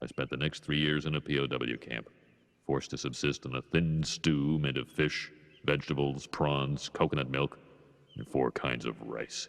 I spent the next 3 years in a POW camp, forced to subsist on a thin stew made of fish, vegetables, prawns, coconut milk, and 4 kinds of rice.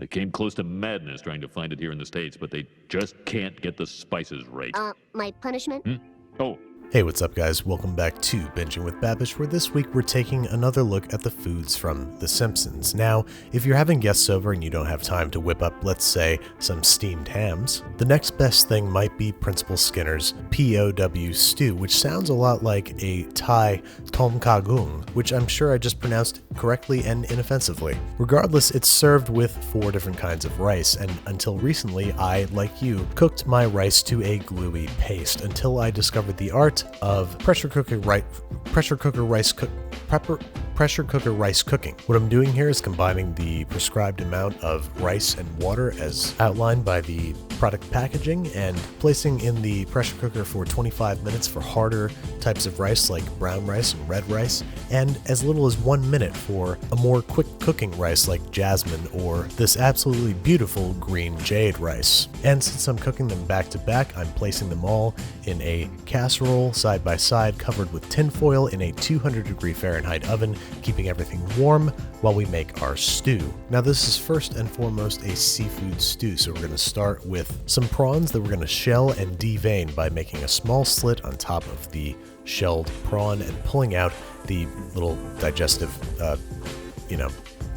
I came close to madness trying to find it here in the States, but they just can't get the spices right. My punishment? Oh, Hey, what's up guys? Welcome back to Binging with Babish, where this week we're taking another look at the foods from The Simpsons. Now, if you're having guests over and you don't have time to whip up, let's say, some steamed hams, the next best thing might be Principal Skinner's POW stew, which sounds a lot like a Thai tom kha gung, which I'm sure I just pronounced correctly and inoffensively. Regardless, it's served with 4 different kinds of rice, and until recently, I, like you, cooked my rice to a gluey paste until I discovered the art of pressure cooker rice cooking. What I'm doing here is combining the prescribed amount of rice and water as outlined by the product packaging and placing in the pressure cooker for 25 minutes for harder types of rice like brown rice and red rice, and as little as 1 minute for a more quick cooking rice like jasmine or this absolutely beautiful green jade rice. And since I'm cooking them back to back, I'm placing them all in a casserole side by side covered with tin foil in a 200-degree Fahrenheit oven, keeping everything warm while we make our stew. Now this is first and foremost a seafood stew, so we're going to start with some prawns that we're going to shell and devein by making a small slit on top of the shelled prawn and pulling out the little digestive,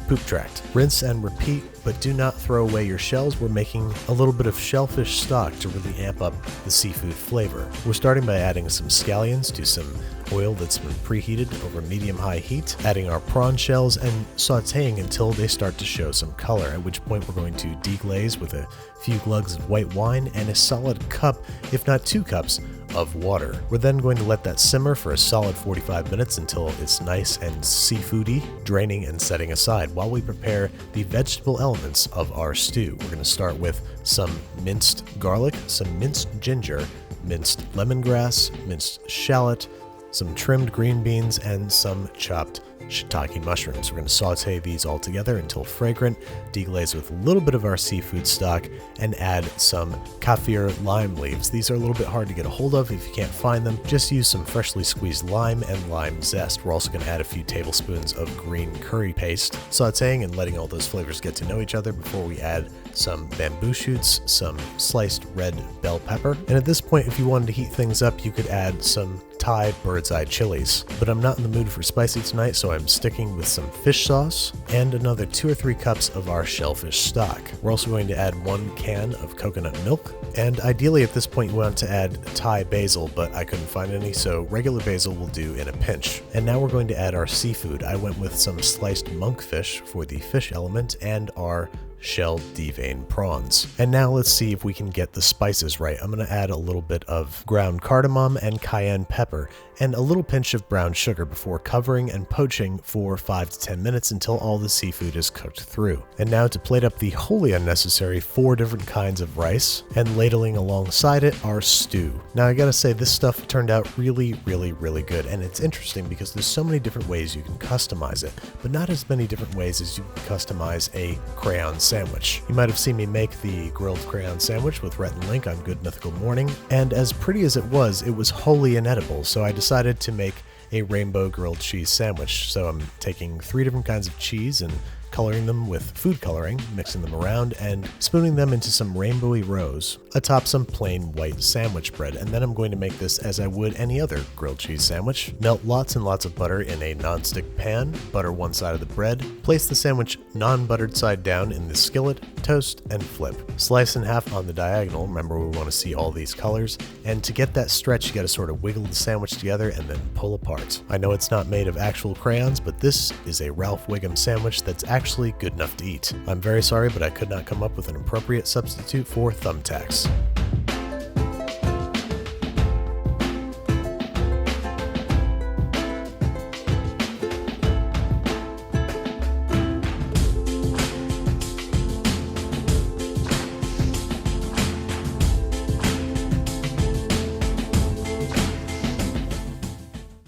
poop tract. Rinse and repeat, but do not throw away your shells. We're making a little bit of shellfish stock to really amp up the seafood flavor. We're starting by adding some scallions to some oil that's been preheated over medium-high heat, adding our prawn shells and sauteing until they start to show some color, at which point we're going to deglaze with a few glugs of white wine and a solid cup, if not 2 cups, of water. We're then going to let that simmer for a solid 45 minutes until it's nice and seafoody, draining and setting aside while we prepare the vegetable elements of our stew. We're going to start with some minced garlic, some minced ginger, minced lemongrass, minced shallot, some trimmed green beans, and some chopped shiitake mushrooms. We're going to saute these all together until fragrant, deglaze with a little bit of our seafood stock, and add some kaffir lime leaves. These are a little bit hard to get a hold of. If you can't find them, just use some freshly squeezed lime and lime zest. We're also going to add a few tablespoons of green curry paste, sauteing and letting all those flavors get to know each other before we add some bamboo shoots, some sliced red bell pepper, and at this point, if you wanted to heat things up, you could add some Thai bird's eye chilies. But I'm not in the mood for spicy tonight, so I'm sticking with some fish sauce and another 2 or 3 cups of our shellfish stock. We're also going to add 1 can of coconut milk, and ideally at this point you want to add Thai basil, but I couldn't find any, so regular basil will do in a pinch. And now we're going to add our seafood. I went with some sliced monkfish for the fish element and our shelled devein prawns. And now let's see if we can get the spices right. I'm going to add a little bit of ground cardamom and cayenne pepper and a little pinch of brown sugar before covering and poaching for 5 to 10 minutes until all the seafood is cooked through. And now to plate up the wholly unnecessary 4 different kinds of rice and ladling alongside it our stew. Now I gotta say, this stuff turned out really good, and it's interesting because there's so many different ways you can customize it, but not as many different ways as you can customize a crayon sandwich. You might have seen me make the grilled crayon sandwich with Rhett and Link on Good Mythical Morning, and as pretty as it was wholly inedible, so I decided to make a rainbow grilled cheese sandwich. So I'm taking 3 different kinds of cheese and coloring them with food coloring, mixing them around, and spooning them into some rainbowy rows atop some plain white sandwich bread. And then I'm going to make this as I would any other grilled cheese sandwich. Melt lots and lots of butter in a non-stick pan, butter one side of the bread, place the sandwich non-buttered side down in the skillet, toast, and flip. Slice in half on the diagonal. Remember, we want to see all these colors. And to get that stretch, you got to sort of wiggle the sandwich together and then pull apart. I know it's not made of actual crayons, but this is a Ralph Wiggum sandwich that's actually good enough to eat. I'm very sorry, but I could not come up with an appropriate substitute for thumbtacks.